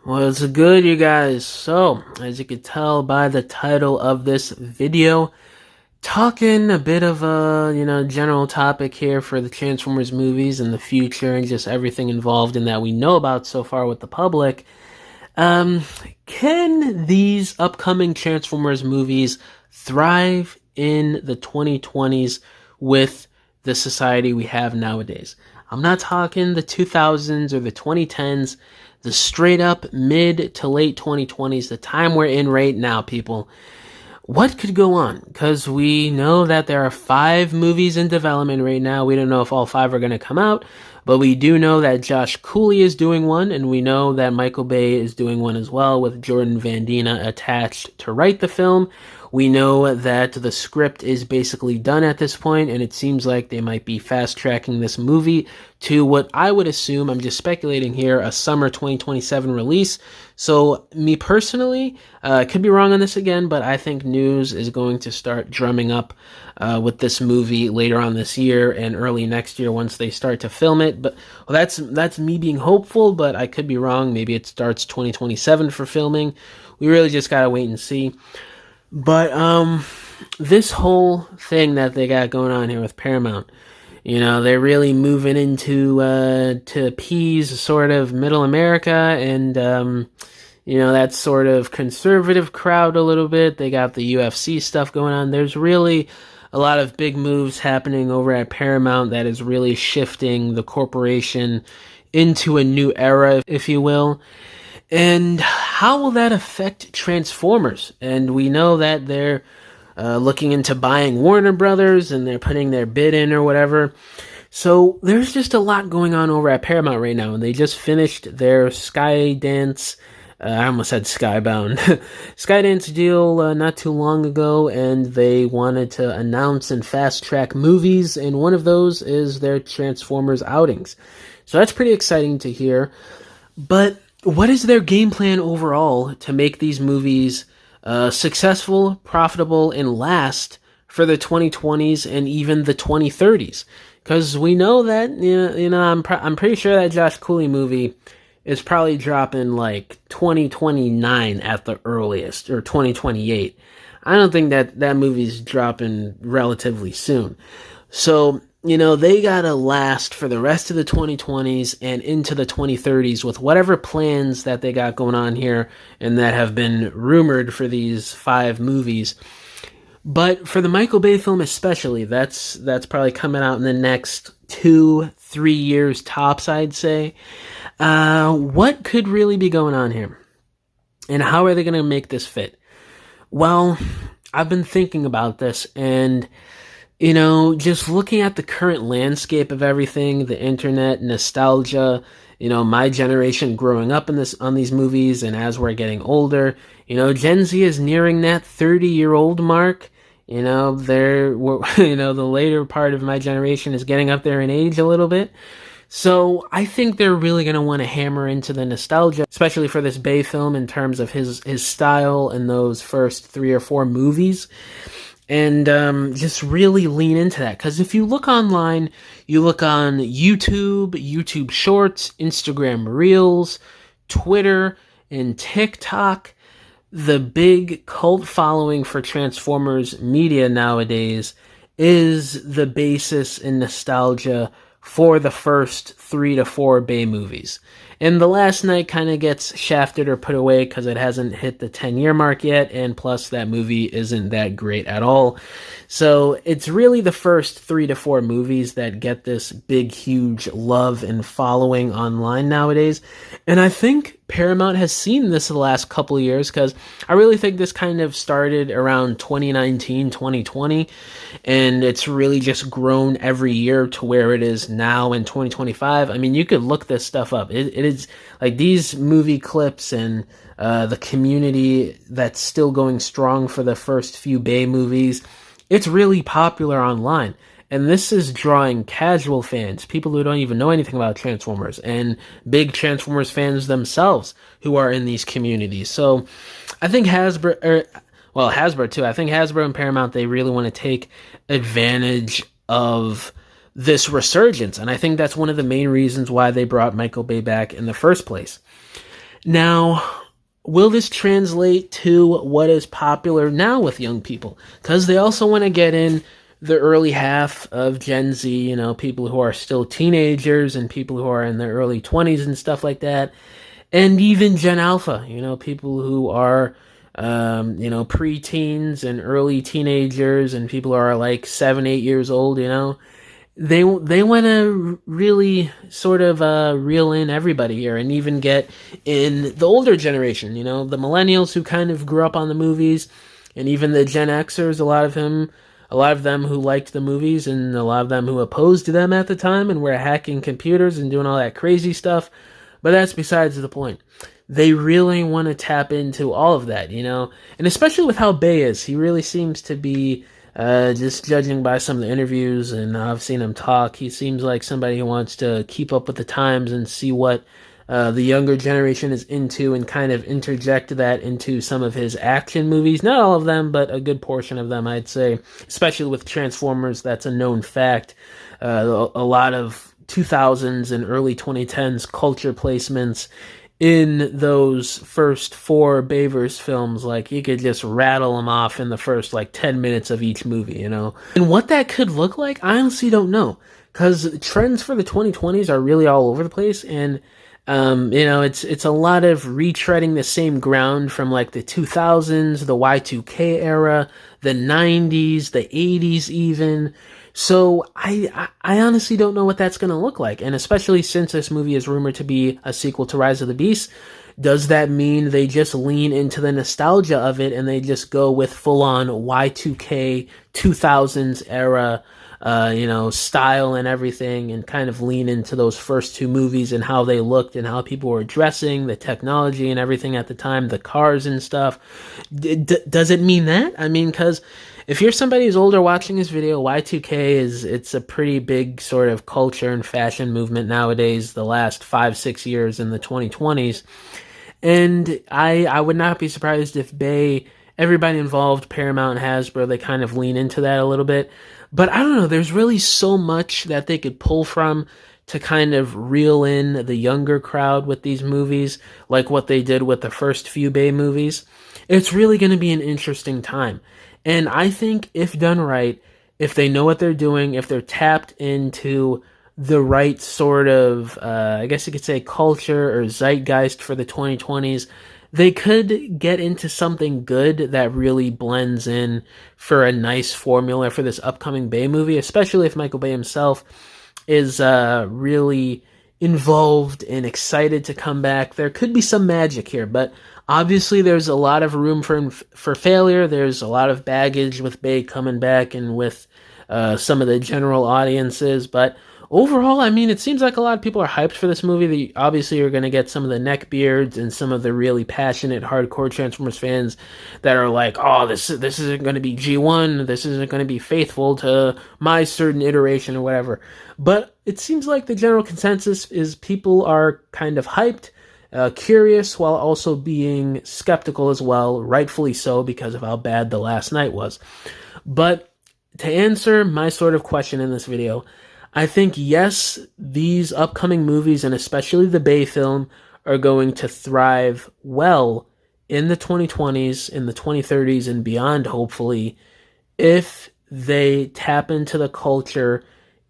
What's good, you guys? So, as you can tell by the title of this video, talking a bit of a, general topic here for the Transformers movies and the future and just everything involved in that we know about so far with the public. Um, can these upcoming Transformers movies thrive in the 2020s with the society we have nowadays? I'm not talking the 2000s or the 2010s, the straight up mid to late 2020s, the time we're in right now, people. What could go on? Because we know that there are 5 movies in development right now. We don't know if all 5 are going to come out, but we do know that Josh Cooley is doing one, and we know that Michael Bay is doing one as well, with Jordan Van Dina attached to write the film. We know that the script is basically done at this point, and it seems like they might be fast-tracking this movie to what I would assume, I'm just speculating here, a summer 2027 release. So, me personally, I could be wrong on this again, but I think news is going to start drumming up with this movie later on this year and early next year once they start to film it. But that's me being hopeful, but I could be wrong. Maybe it starts 2027 for filming. We really just gotta wait and see. But this whole thing that they got going on here with Paramount, they're really moving into to appease sort of middle America and that sort of conservative crowd a little bit. They got the UFC stuff going on. There's really a lot of big moves happening over at Paramount that is really shifting the corporation into a new era, if you will. And how will that affect Transformers? And we know that they're looking into buying Warner Brothers and they're putting their bid in or whatever. So there's just a lot going on over at Paramount right now. And they just finished their Skydance, I almost said Skybound, Skydance deal not too long ago. And they wanted to announce and fast track movies. And one of those is their Transformers outings. So that's pretty exciting to hear. But what is their game plan overall to make these movies successful, profitable, and last for the 2020s and even the 2030s? Because we know that, I'm pretty sure that Josh Cooley movie is probably dropping like 2029 at the earliest, or 2028. I don't think that movie's dropping relatively soon. So, they gotta last for the rest of the 2020s and into the 2030s with whatever plans that they got going on here and that have been rumored for these 5 movies. But for the Michael Bay film especially, that's probably coming out in the next 2-3 years tops, I'd say. What could really be going on here? And how are they gonna make this fit? Well, I've been thinking about this, and just looking at the current landscape of everything, the internet, nostalgia, my generation growing up on these movies, and as we're getting older, Gen Z is nearing that 30-year-old mark. The later part of my generation is getting up there in age a little bit. So I think they're really going to want to hammer into the nostalgia, especially for this Bay film in terms of his style in those first 3 or 4 movies. And just really lean into that. Because if you look online, you look on YouTube Shorts, Instagram Reels, Twitter, and TikTok, the big cult following for Transformers media nowadays is the basis in nostalgia for the first 3 to 4 Bay movies. And The Last Night kind of gets shafted or put away because it hasn't hit the 10-year mark yet, and plus that movie isn't that great at all. So it's really the first 3 to 4 movies that get this big, huge love and following online nowadays. And I think Paramount has seen this the last couple of years, because I really think this kind of started around 2019, 2020, and it's really just grown every year to where it is now in 2025. I mean, you could look this stuff up. It is like these movie clips and the community that's still going strong for the first few Bay movies. It's really popular online. And this is drawing casual fans, people who don't even know anything about Transformers, and big Transformers fans themselves who are in these communities. So I think Hasbro too. I think Hasbro and Paramount, they really want to take advantage of this resurgence. And I think that's one of the main reasons why they brought Michael Bay back in the first place. Now, will this translate to what is popular now with young people? Because they also want to get in the early half of Gen Z, you know, people who are still teenagers and people who are in their early 20s and stuff like that. And even Gen Alpha, you know, people who are, you know, preteens and early teenagers and people who are like 7, 8 years old, you know. They want to really sort of reel in everybody here and even get in the older generation, you know, the millennials who kind of grew up on the movies, and even the Gen Xers, a lot of them who liked the movies, and a lot of them who opposed them at the time and were hacking computers and doing all that crazy stuff. But that's besides the point. They really want to tap into all of that, you know, and especially with how Bay is, he really seems to be. Just judging by some of the interviews, and I've seen him talk, he seems like somebody who wants to keep up with the times and see what the younger generation is into and kind of interject that into some of his action movies. Not all of them, but a good portion of them, I'd say. Especially with Transformers, that's a known fact. A lot of 2000s and early 2010s culture placements in those first four Bayverse films, like you could just rattle them off in the first like 10 minutes of each movie, you know? And what that could look like, I honestly don't know. Because trends for the 2020s are really all over the place, and you know, it's a lot of retreading the same ground from like the 2000s, the Y2K era, the 90s, the 80s even. So I honestly don't know what that's going to look like. And especially since this movie is rumored to be a sequel to Rise of the Beast, does that mean they just lean into the nostalgia of it and they just go with full-on Y2K 2000s era you know, style and everything, and kind of lean into those first two movies and how they looked and how people were dressing, the technology and everything at the time, the cars and stuff? Does it mean that? I mean, because if you're somebody who's older watching this video, Y2K it's a pretty big sort of culture and fashion movement nowadays, the last 5, 6 years in the 2020s. And I would not be surprised if everybody involved, Paramount and Hasbro, they kind of lean into that a little bit. But I don't know, there's really so much that they could pull from to kind of reel in the younger crowd with these movies, like what they did with the first few Bay movies. It's really going to be an interesting time. And I think if done right, if they know what they're doing, if they're tapped into the right sort of, I guess you could say, culture or zeitgeist for the 2020s, they could get into something good that really blends in for a nice formula for this upcoming Bay movie, especially if Michael Bay himself is really involved and excited to come back. There could be some magic here, but obviously there's a lot of room for failure. There's a lot of baggage with Bay coming back and with some of the general audiences, but overall, I mean, it seems like a lot of people are hyped for this movie. They obviously are going to get some of the neckbeards and some of the really passionate, hardcore Transformers fans that are like, oh, this isn't going to be G1. This isn't going to be faithful to my certain iteration or whatever. But it seems like the general consensus is people are kind of hyped, curious, while also being skeptical as well, rightfully so, because of how bad The Last Night was. But to answer my sort of question in this video, I think, yes, these upcoming movies, and especially the Bay film, are going to thrive well in the 2020s, in the 2030s, and beyond, hopefully, if they tap into the culture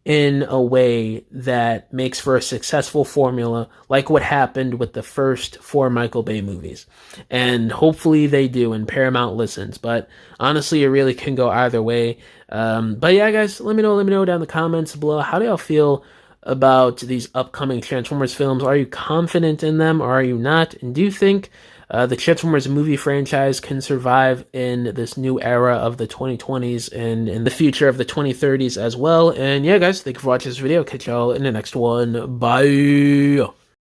in a way that makes for a successful formula, like what happened with the first four Michael Bay movies. And hopefully they do, and Paramount listens. But honestly, it really can go either way. But yeah, guys, let me know down in the comments below. How do y'all feel about these upcoming Transformers films? Are you confident in them, or are you not? And do you think the Transformers movie franchise can survive in this new era of the 2020s and in the future of the 2030s as well? And yeah, guys, thank you for watching this video. Catch y'all in the next one. Bye!